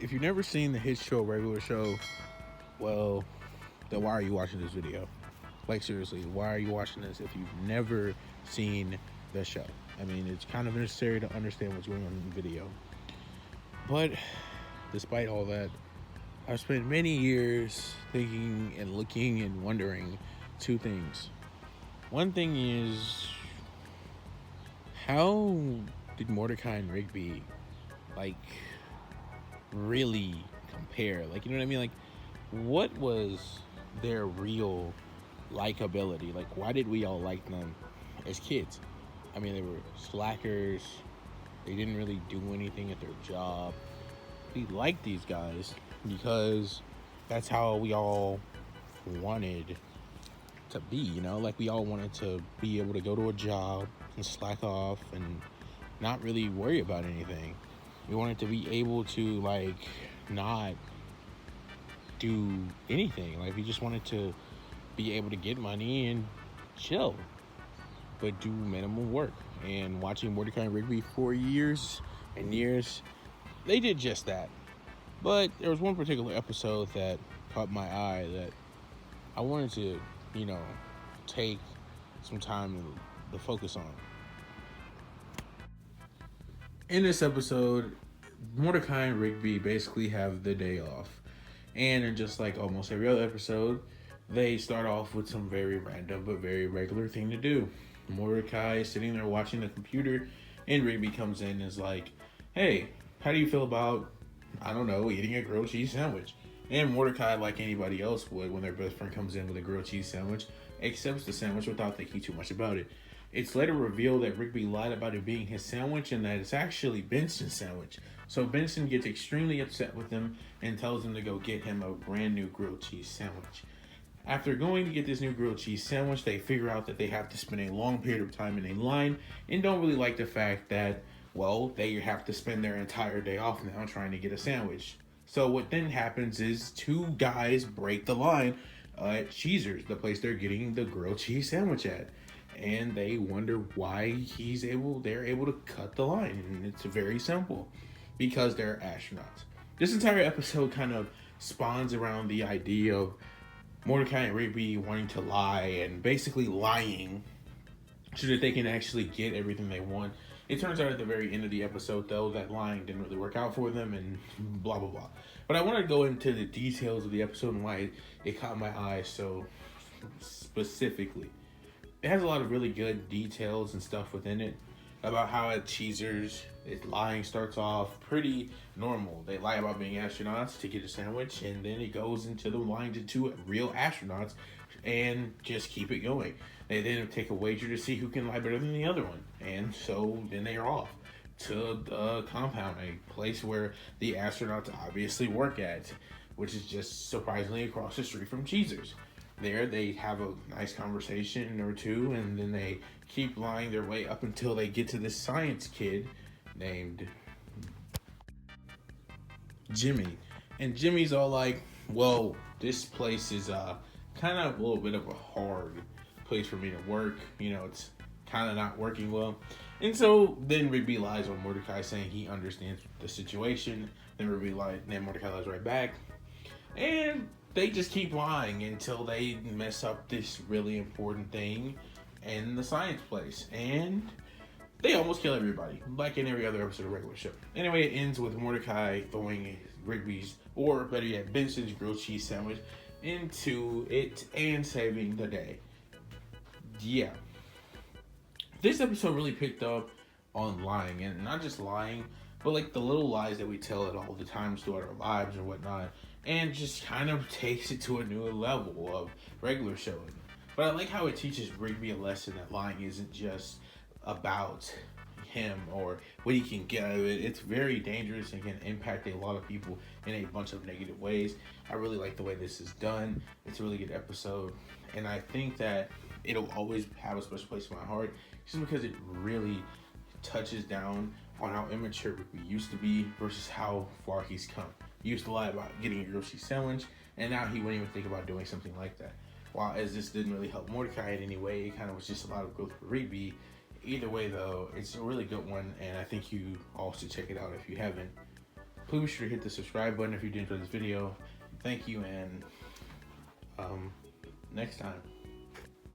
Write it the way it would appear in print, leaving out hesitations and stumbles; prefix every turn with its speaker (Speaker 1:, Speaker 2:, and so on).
Speaker 1: if you've never seen the hit show Regular Show, well, then why are you watching this video? Like, seriously, why are you watching this if you've never seen the show? I mean, it's kind of necessary to understand what's going on in the video. But despite all that, I've spent many years thinking and looking and wondering two things. One thing is, how did Mordecai and Rigby, like, really compare? Like, you know what I mean? Like, what was their real likability? Like, why did we all like them as kids? I mean, they were slackers. They didn't really do anything at their job. We liked these guys because that's how we all wanted to be, you know? Like, we all wanted to be able to go to a job and slack off and not really worry about anything. We wanted to be able to, like, not do anything. Like, we just wanted to be able to get money and chill, but do minimum work. And watching Mordecai and Rigby for years and years, they did just that. But there was one particular episode that caught my eye that I wanted to, take some time to focus on. In this episode, Mordecai and Rigby basically have the day off. And just like almost every other episode, they start off with some very random but very regular thing to do. Mordecai is sitting there watching the computer, and Rigby comes in and is like, "Hey, how do you feel about, I don't know, eating a grilled cheese sandwich?" And Mordecai, like anybody else would when their best friend comes in with a grilled cheese sandwich, accepts the sandwich without thinking too much about it. It's later revealed that Rigby lied about it being his sandwich and that it's actually Benson's sandwich. So Benson gets extremely upset with him and tells him to go get him a brand new grilled cheese sandwich. After going to get this new grilled cheese sandwich, they figure out that they have to spend a long period of time in a line and don't really like the fact that, well, they have to spend their entire day off now trying to get a sandwich. So what then happens is two guys break the line at Cheezer's, the place they're getting the grilled cheese sandwich at. And they wonder why they're able to cut the line. And it's very simple. Because they're astronauts. This entire episode kind of spawns around the idea of Mordecai and Rigby wanting to lie and basically lying so that they can actually get everything they want. It turns out at the very end of the episode, though, that lying didn't really work out for them and blah, blah, blah. But I want to go into the details of the episode and why it caught my eye so specifically. It has a lot of really good details and stuff within it about how at Cheezer's, lying starts off pretty normal. They lie about being astronauts to get a sandwich, and then it goes into them lying to two real astronauts and just keep it going. They then take a wager to see who can lie better than the other one, and so then they are off to the compound, a place where the astronauts obviously work at, which is just surprisingly across the street from Cheezer's. There, they have a nice conversation or two, and then they keep lying their way up until they get to this science kid named Jimmy. And Jimmy's all like, "Well, this place is kind of a little bit of a hard place for me to work. It's kind of not working well." And so then Rigby lies on Mordecai, saying he understands the situation. Then Mordecai lies right back. And they just keep lying until they mess up this really important thing in the science place. And they almost kill everybody, like in every other episode of Regular Show. Anyway, it ends with Mordecai throwing Rigby's, or better yet, Benson's grilled cheese sandwich into it and saving the day. Yeah. This episode really picked up on lying, and not just lying, but like the little lies that we tell at all the times throughout our lives and whatnot, and just kind of takes it to a new level of Regular Show. But I like how it teaches Rigby a lesson that lying isn't just about him or what he can get out of it. It's very dangerous and can impact a lot of people in a bunch of negative ways. I really like the way this is done. It's a really good episode, and I think that it'll always have a special place in my heart just because it really touches down on how immature Rigby used to be versus how far he's come. He used to lie about getting a grilled cheese sandwich, and now he wouldn't even think about doing something like that. While as this didn't really help Mordecai in any way, it kind of was just a lot of growth for Rigby. Either way, though, it's a really good one, and I think you all should check it out if you haven't. Please be sure to hit the subscribe button if you did enjoy this video. Thank you, and next time.